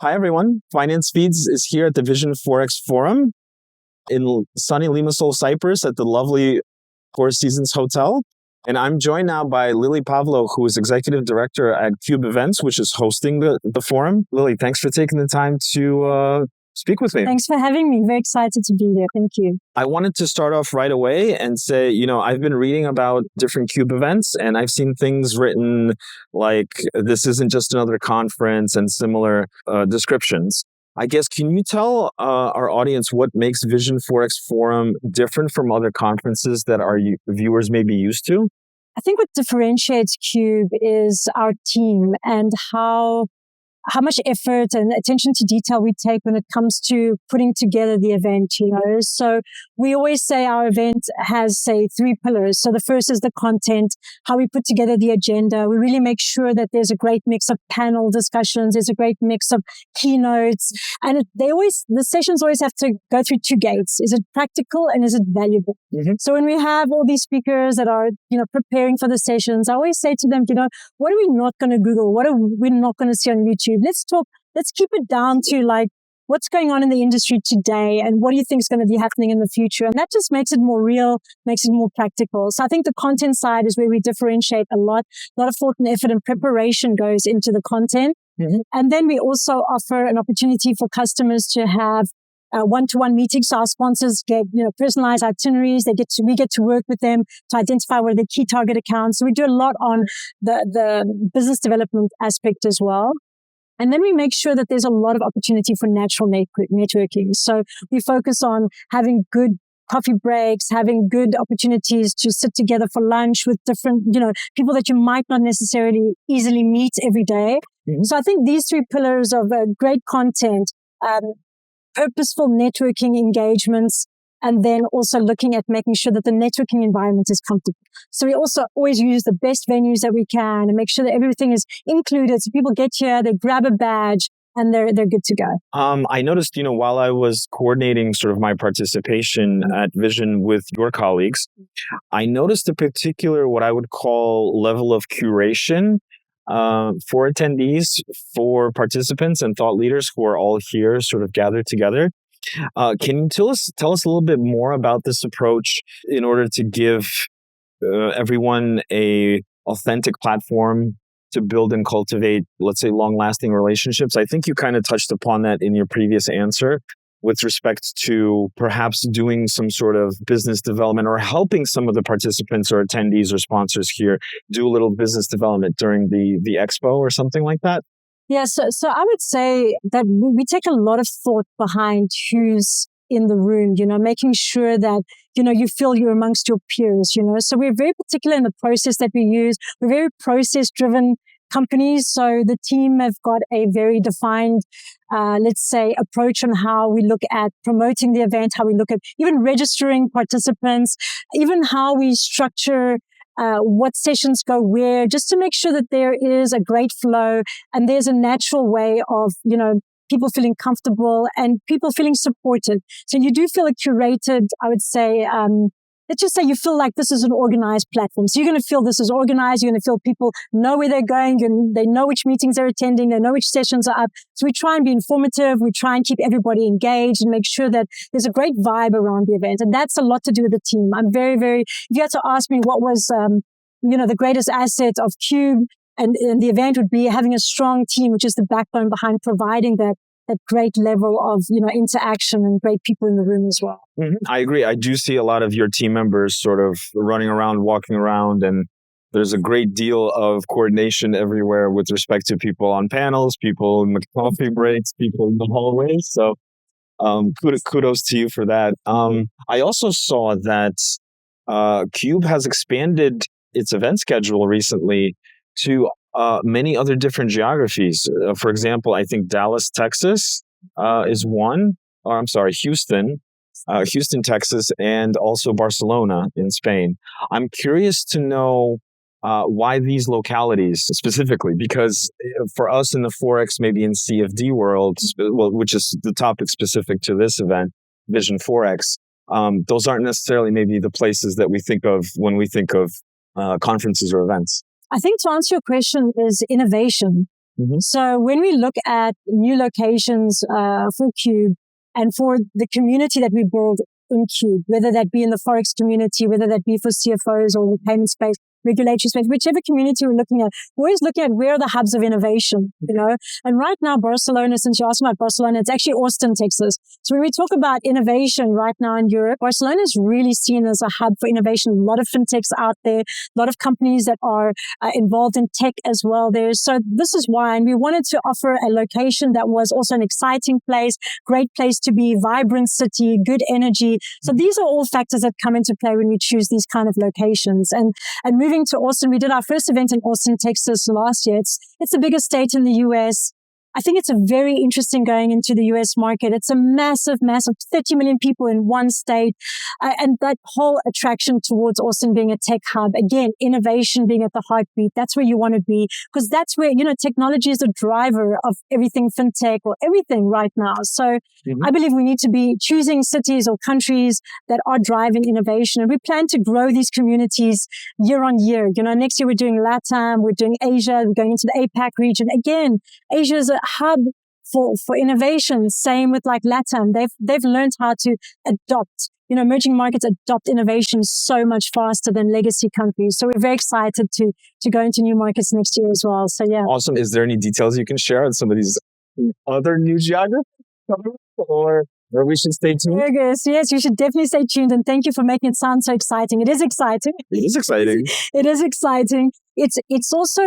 Hi, everyone. FinanceFeeds is here at the Vision Forex Forum in sunny Limassol, Cyprus at the lovely Four Seasons Hotel. And I'm joined now by Lilly Pavlou, who is Executive Director at QUBE Events, which is hosting the forum. Lilly, thanks for taking the time to speak with me. Thanks for having me. Very excited to be here. Thank you. I wanted to start off right away and say, I've been reading about different QUBE events, and I've seen things written like this isn't just another conference and similar descriptions. I guess, can you tell our audience what makes Vision Forex Forum different from other conferences that our viewers may be used to? I think what differentiates QUBE is our team and how much effort and attention to detail we take when it comes to putting together the event, So we always say our event has, say, 3 pillars. So the first is the content, how we put together the agenda. We really make sure that there's a great mix of panel discussions. There's a great mix of keynotes. And the sessions always have to go through 2 gates. Is it practical and is it valuable? Mm-hmm. So when we have all these speakers that are, preparing for the sessions, I always say to them, what are we not going to Google? What are we not going to see on YouTube? Let's keep it down to what's going on in the industry today and what do you think is going to be happening in the future? And that just makes it more real, makes it more practical. So I think the content side is where we differentiate a lot. A lot of thought and effort and preparation goes into the content. Mm-hmm. And then we also offer an opportunity for customers to have one-to-one meetings. So our sponsors get, personalized itineraries. We get to work with them to identify what are the key target accounts. So we do a lot on the business development aspect as well. And then we make sure that there's a lot of opportunity for natural networking. So we focus on having good coffee breaks, having good opportunities to sit together for lunch with different, people that you might not necessarily easily meet every day. Mm-hmm. So I think these 3 pillars of great content, purposeful networking engagements, and then also looking at making sure that the networking environment is comfortable. So we also always use the best venues that we can and make sure that everything is included. So people get here, they grab a badge, and they're good to go. I noticed, while I was coordinating sort of my participation at Vision with your colleagues, I noticed a particular, what I would call level of curation for attendees, for participants and thought leaders who are all here sort of gathered together. Can you tell us a little bit more about this approach in order to give everyone a authentic platform to build and cultivate, let's say, long-lasting relationships? I think you kind of touched upon that in your previous answer with respect to perhaps doing some sort of business development or helping some of the participants or attendees or sponsors here do a little business development during the expo or something like that. Yeah, so I would say that we take a lot of thought behind who's in the room, making sure that, you feel you're amongst your peers, So we're very particular in the process that we use. We're very process-driven companies. So the team have got a very defined, let's say, approach on how we look at promoting the event, how we look at even registering participants, even how we structure what sessions go where, just to make sure that there is a great flow and there's a natural way of, people feeling comfortable and people feeling supported. So you do feel a curated, I would say, let's just say you feel like this is an organized platform. So you're going to feel this is organized. You're going to feel people know where they're going and they know which meetings they're attending. They know which sessions are up. So we try and be informative. We try and keep everybody engaged and make sure that there's a great vibe around the event. And that's a lot to do with the team. I'm very, very, if you had to ask me what was, the greatest asset of QUBE and the event would be having a strong team, which is the backbone behind providing that great level of, interaction and great people in the room as well. Mm-hmm. I agree. I do see a lot of your team members sort of running around, walking around, and there's a great deal of coordination everywhere with respect to people on panels, people in the coffee breaks, people in the hallways. So kudos to you for that. I also saw that QUBE has expanded its event schedule recently to many other different geographies. For example, I think Dallas, Texas is one, or I'm sorry, Houston, Texas, and also Barcelona in Spain. I'm curious to know why these localities specifically, because for us in the Forex, maybe in CFD world, which is the topic specific to this event, Vision Forex, those aren't necessarily maybe the places that we think of when we think of conferences or events. I think to answer your question is innovation. Mhm. So when we look at new locations for QUBE and for the community that we build in QUBE, whether that be in the Forex community, whether that be for CFOs or the payment space, regulatory space, whichever community we're looking at, we're always looking at where are the hubs of innovation, you know? And right now, Barcelona, since you asked about Barcelona, it's actually Austin, Texas. So when we talk about innovation right now in Europe, Barcelona is really seen as a hub for innovation. A lot of fintechs out there, a lot of companies that are involved in tech as well there. So this is why, and we wanted to offer a location that was also an exciting place, great place to be, vibrant city, good energy. So these are all factors that come into play when we choose these kind of locations. And moving to Austin, we did our first event in Austin, Texas last year. It's the biggest state in the US. I think it's a very interesting going into the US market. It's a massive 30 million people in one state. And that whole attraction towards Austin being a tech hub, again, innovation being at the heartbeat. That's where you want to be, because that's where, you know, technology is the driver of everything fintech or everything right now. So I believe we need to be choosing cities or countries that are driving innovation. And we plan to grow these communities year on year. You know, next year we're doing LATAM, we're doing Asia, we're going into the APAC region. Again, Asia is a hub for innovation. Same with like LATAM. They've learned how to adopt, you know, emerging markets adopt innovation so much faster than legacy countries. So we're very excited to go into new markets next year as well. So yeah. Awesome. Is there any details you can share on some of these other new geographies or we should stay tuned? Yes, you should definitely stay tuned. And thank you for making it sound so exciting. It is exciting. It is exciting. It is exciting. It's also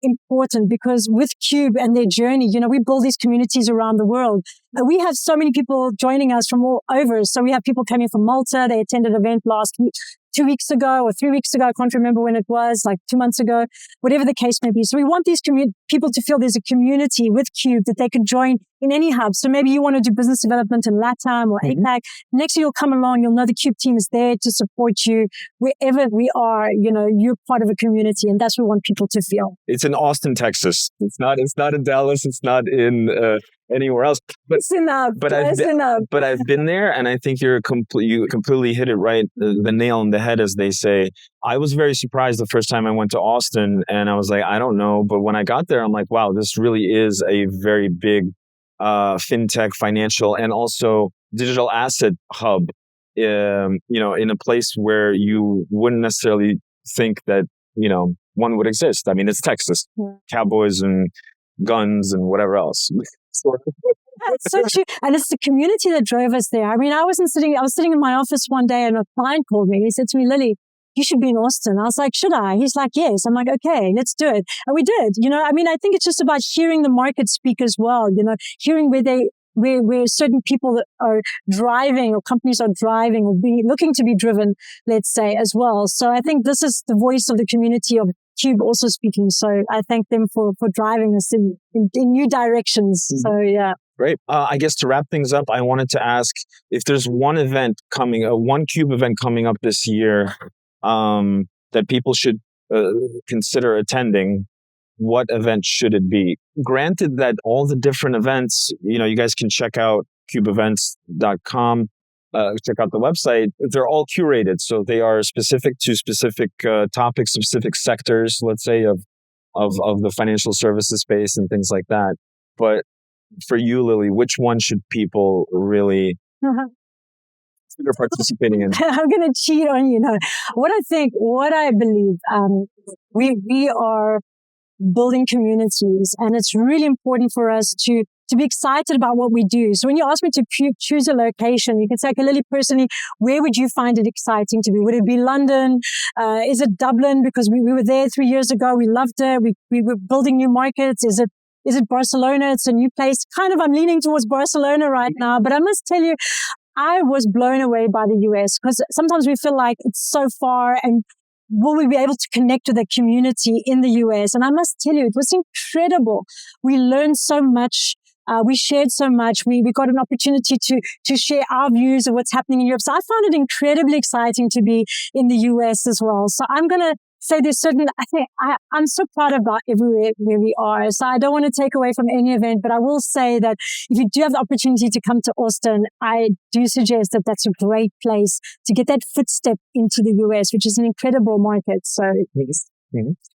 important because with QUBE and their journey, you know, we build these communities around the world. We have so many people joining us from all over. So we have people coming from Malta. They attended an event last week, 2 weeks ago or 3 weeks ago. I can't remember when it was, like 2 months ago, whatever the case may be. So we want these people to feel there's a community with QUBE that they can join in any hub. So maybe you want to do business development in LATAM or APAC. Next year you'll come along. You'll know the QUBE team is there to support you wherever we are. You know, you're part of a community, and that's what we want people to feel. It's in Austin, Texas. It's not in Dallas. It's not in anywhere else. But I've been there, and I think you completely hit it right, the nail on the head, as they say. I was very surprised the first time I went to Austin, and I was like, I don't know. But when I got there, I'm like, wow, this really is a very big fintech, financial, and also digital asset hub. You know, in a place where you wouldn't necessarily think that, you know, one would exist. I mean, it's Texas, cowboys and guns and whatever else. It's so true. And it's the community that drove us there. I mean, I was sitting in my office one day and a client called me. He said to me, Lily, you should be in Austin. I was like, should I? He's like, yes. I'm like, okay, let's do it. And we did. You know, I mean, I think it's just about hearing the market speak as well, you know, hearing where certain people that are driving or companies are driving or looking to be driven, let's say, as well. So I think this is the voice of the community of QUBE also speaking. So I thank them for driving us in new directions. So yeah. Great. I guess to wrap things up, I wanted to ask if there's one QUBE event coming up this year that people should consider attending. What event should it be? Granted that all the different events, you know, you guys can check out QUBEevents.com, check out the website. They're all curated. So they are specific to specific topics, specific sectors, let's say, of the financial services space and things like that. But for you, Lily, which one should people really consider participating in? I'm going to cheat on you now. What I believe, we are building communities, and it's really important for us to be excited about what we do. So when you ask me to choose a location, you can say, okay, Lily, personally, where would you find it exciting to be? Would it be London? Is it Dublin? Because we were there 3 years ago. We loved it. We were building new markets. Is it Barcelona? It's a new place. Kind of, I'm leaning towards Barcelona right now, but I must tell you, I was blown away by the US, because sometimes we feel like it's so far, and will we be able to connect with the community in the US? And I must tell you, it was incredible. We learned so much. We shared so much. We got an opportunity to share our views of what's happening in Europe. So I found it incredibly exciting to be in the US as well. So I'm going to say I'm so proud about everywhere where we are. So I don't want to take away from any event, but I will say that if you do have the opportunity to come to Austin, I do suggest that that's a great place to get that footstep into the US, which is an incredible market. So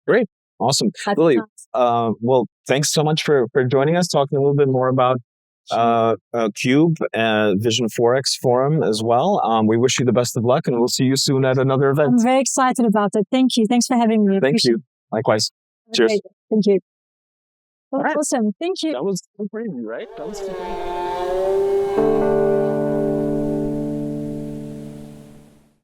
Great. Awesome. That's Lily, nice. well, thanks so much for joining us, talking a little bit more about QUBE, Vision Forex Forum as well. We wish you the best of luck, and we'll see you soon at another event. I'm very excited about it. Thank you. Thanks for having me. Thank you. Likewise. Cheers. Thank you. All right. Awesome. Thank you. That was super easy, right? That was super easy.